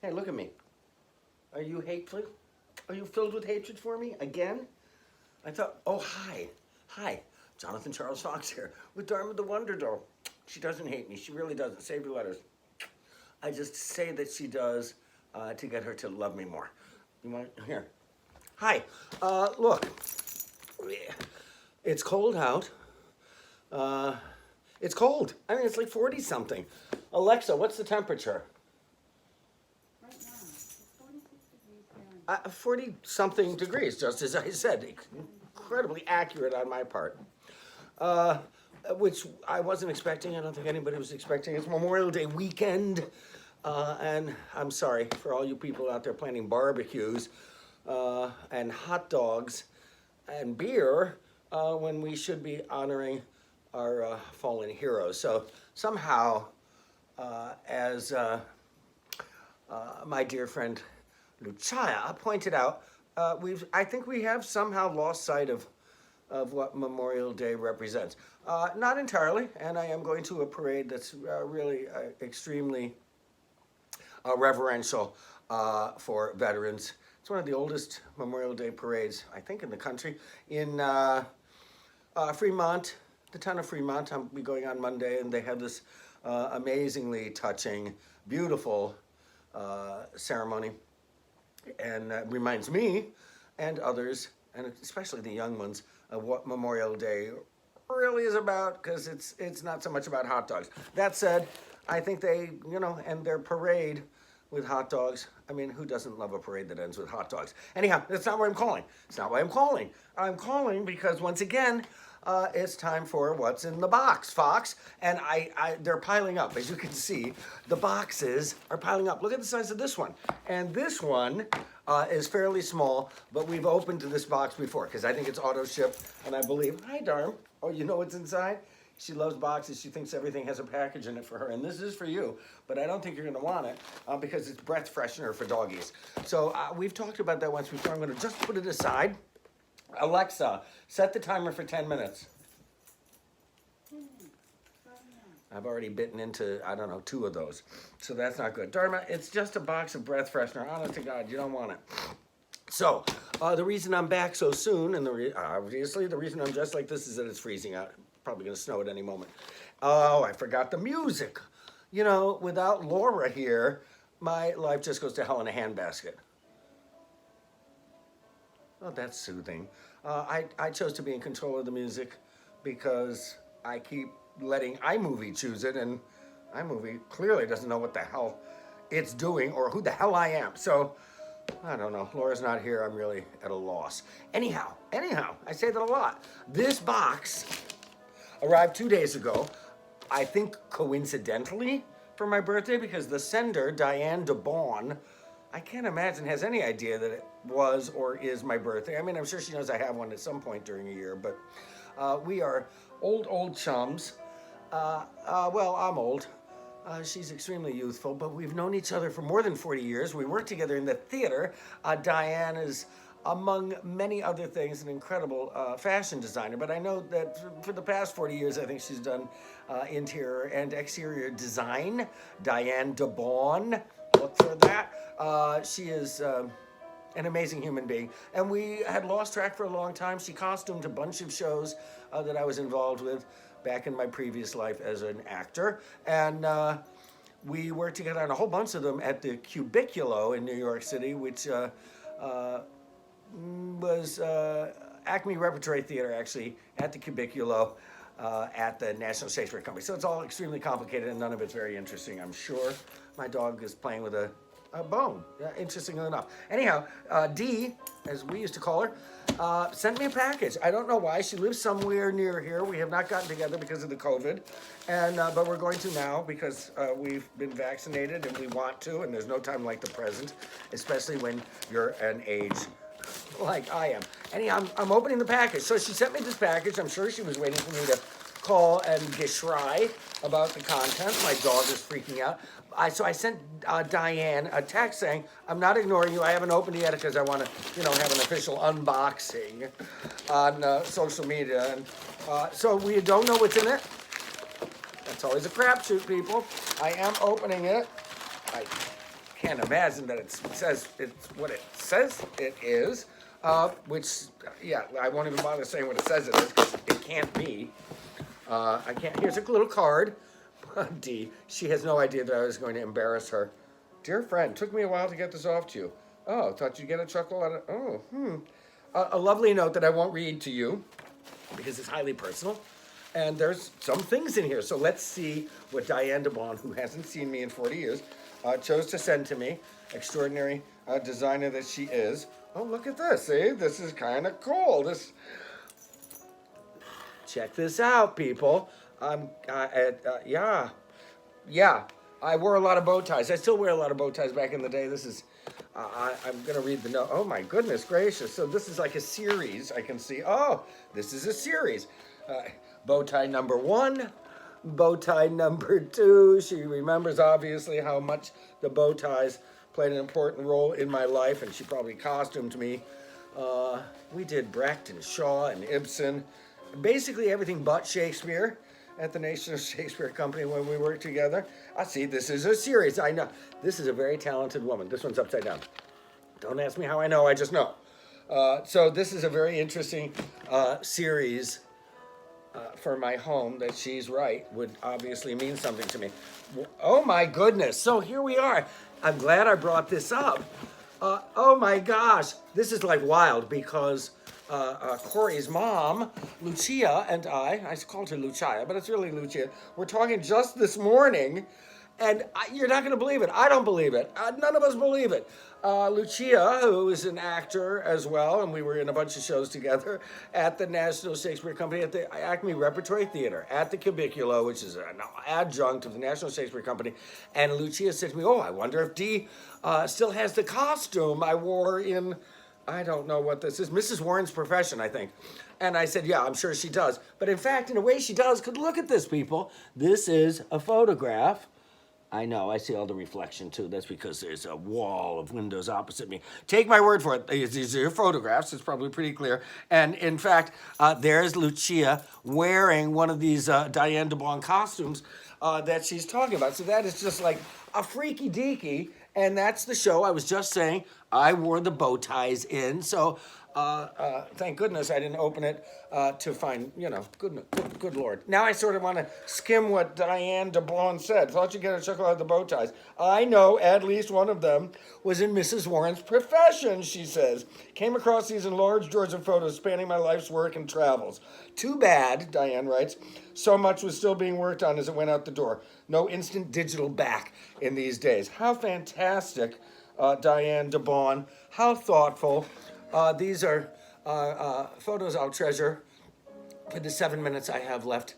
Hey, look at me. Are you hateful? Are you filled with hatred for me again? I thought, oh, hi. Hi. Jonathan Charles Fox here with Dharma the Wonder Doll. She doesn't hate me. She really doesn't. Save your letters. I just say that she does to get her to love me more. You want here? Hi. Look. It's cold out. It's cold. I mean, it's like 40 something. Alexa, what's the temperature? Right now, it's 46 degrees Fahrenheit. 40 something degrees, just as I said. Incredibly accurate on my part. Which I wasn't expecting. I don't think anybody was expecting. It's Memorial Day weekend. And I'm sorry for all you people out there planning barbecues and hot dogs and beer when we should be honoring our fallen heroes. So somehow, as my dear friend Lucia pointed out, I think we have somehow lost sight of what Memorial Day represents. Not entirely, and I am going to a parade that's really extremely reverential for veterans. It's one of the oldest Memorial Day parades, I think, in the country. In Fremont, the town of Fremont, I'll be going on Monday, and they have this amazingly touching, beautiful ceremony. And reminds me and others, and especially the young ones, of what Memorial Day really is about, because it's not so much about hot dogs. That said, I think they, end their parade with hot dogs. I mean, who doesn't love a parade that ends with hot dogs? Anyhow, that's not why I'm calling. It's not why I'm calling. I'm calling because, once again, it's time for What's in the Box, Fox. And they're piling up. As you can see, the boxes are piling up. Look at the size of this one. And this one is fairly small, but we've opened this box before because I think it's auto ship. And I believe, hi, Darm. Oh, you know what's inside? She loves boxes. She thinks everything has a package in it for her. And this is for you, but I don't think you're going to want it because it's breath freshener for doggies. So we've talked about that once before. I'm going to just put it aside. Alexa, set the timer for 10 minutes. I've already bitten into, 2 of those. So that's not good. Dharma, it's just a box of breath freshener. Honest to God, you don't want it. So, the reason I'm back so soon, and obviously the reason I'm dressed like this is that it's freezing out. Probably going to snow at any moment. Oh, I forgot the music. Without Laura here, my life just goes to hell in a handbasket. Oh, that's soothing. I chose to be in control of the music because I keep letting iMovie choose it, and iMovie clearly doesn't know what the hell it's doing or who the hell I am. So, I don't know. Laura's not here. I'm really at a loss. Anyhow, I say that a lot. This box arrived 2 days ago, I think coincidentally for my birthday, because the sender, Diane DeBaun, I can't imagine has any idea that it was or is my birthday. I mean, I'm sure she knows I have one at some point during a year, but we are old chums. Well, I'm old. She's extremely youthful, but we've known each other for more than 40 years. We work together in the theater. Diane is, among many other things, an incredible fashion designer, but I know that for the past 40 years, I think she's done interior and exterior design. Diane DeBaun, look for that. She is an amazing human being, and we had lost track for a long time. She costumed a bunch of shows that I was involved with back in my previous life as an actor, and we worked together on a whole bunch of them at the Cubiculo in New York City, which was Acme Repertory Theater, actually, at the Cubiculo at the National Shakespeare Company. So it's all extremely complicated, and none of it's very interesting, I'm sure. My dog is playing with a bone, interestingly enough. Anyhow, Dee, as we used to call her, sent me a package. I don't know why. She lives somewhere near here. We have not gotten together because of the COVID, and but we're going to now because we've been vaccinated and we want to, and there's no time like the present, especially when you're an age like I am. Anyhow, I'm opening the package. So she sent me this package. I'm sure she was waiting for me to call and geschrei about the contents. My dog is freaking out. So I sent Diane a text saying, I'm not ignoring you. I haven't opened it yet because I want to, have an official unboxing on social media. And so we don't know what's in it. That's always a crapshoot, people. I am opening it. I can't imagine that it says it's what it says it is, which, yeah, I won't even bother saying what it says it is because it can't be. I can't. Here's a little card. D. She has no idea that I was going to embarrass her. Dear friend, took me a while to get this off to you. Oh, thought you'd get a chuckle out of. A lovely note that I won't read to you because it's highly personal. And there's some things in here. So let's see what Diane DeBon, who hasn't seen me in 40 years, chose to send to me. Extraordinary designer that she is. Oh, look at this. See, this is kind of cool. Check this out, people. Yeah. I wore a lot of bow ties. I still wear a lot of bow ties back in the day. This is, I'm going to read the note. Oh, my goodness gracious. So this is like a series. I can see, oh, this is a series. Bow tie number 1, bow tie number 2. She remembers, obviously, how much the bow ties played an important role in my life, and she probably costumed me. We did Brecht and Shaw and Ibsen, basically everything but Shakespeare at the National Shakespeare Company when we worked together. I see, this is a series. I know. This is a very talented woman. This one's upside down. Don't ask me how I know, I just know. So this is a very interesting series for my home that she's right would obviously mean something to me. Oh my goodness. So here we are. I'm glad I brought this up. Oh my gosh. This is like wild because Corey's mom, Lucia, and I called her Lucia, but it's really Lucia. We're talking just this morning, and you're not going to believe it. I don't believe it. None of us believe it. Lucia, who is an actor as well, and we were in a bunch of shows together at the National Shakespeare Company, at the Acme Repertory Theater, at the Cubiculo, which is an adjunct of the National Shakespeare Company. And Lucia said to me, oh, I wonder if Dee still has the costume I wore in, I don't know what this is, Mrs. Warren's Profession, I think. And I said, yeah, I'm sure she does. But in fact, in a way she does, because look at this, people. This is a photograph. I know, I see all the reflection too. That's because there's a wall of windows opposite me. Take my word for it. These are photographs. It's probably pretty clear. And in fact, there's Lucia wearing one of these Diane DeBon costumes that she's talking about. So that is just like a freaky deaky. And that's the show I was just saying I wore the bow ties in. So thank goodness I didn't open it to find, good Lord. Now I sort of want to skim what Diane DeBon said. Thought you'd get a chuckle out of the bow ties. I know at least one of them was in Mrs. Warren's Profession, she says. Came across these in large drawers of photos spanning my life's work and travels. Too bad, Diane writes, so much was still being worked on as it went out the door. No instant digital back in these days. How fantastic, Diane DeBon. How thoughtful. These are photos I'll treasure for the 7 minutes I have left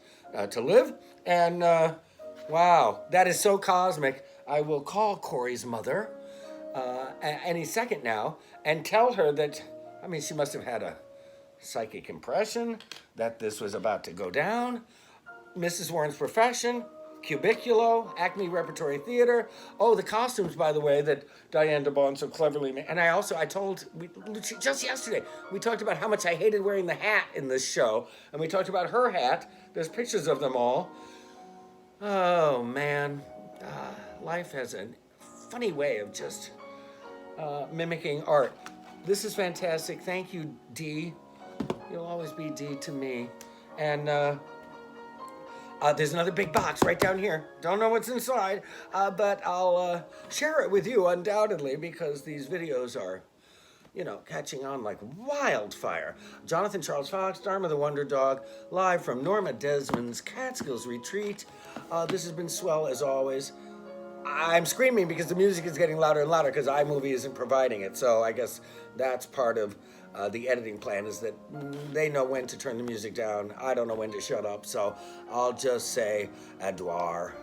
to live. And wow, that is so cosmic. I will call Corey's mother any second now and tell her that, she must have had a psychic impression that this was about to go down. Mrs. Warren's Profession, Cubiculo, Acme Repertory Theater. Oh, the costumes, by the way, that Diane DeBon so cleverly made. And I told, just yesterday, we talked about how much I hated wearing the hat in this show. And we talked about her hat. There's pictures of them all. Oh, man. Life has a funny way of just mimicking art. This is fantastic. Thank you, Dee. You'll always be Dee to me. And there's another big box right down here. Don't know what's inside, but I'll share it with you undoubtedly because these videos are, catching on like wildfire. Jonathan Charles Fox, Dharma the Wonder Dog, live from Norma Desmond's Catskills Retreat. This has been swell as always. I'm screaming because the music is getting louder and louder because iMovie isn't providing it. So I guess that's part of the editing plan is that they know when to turn the music down. I don't know when to shut up. So I'll just say, Edouard.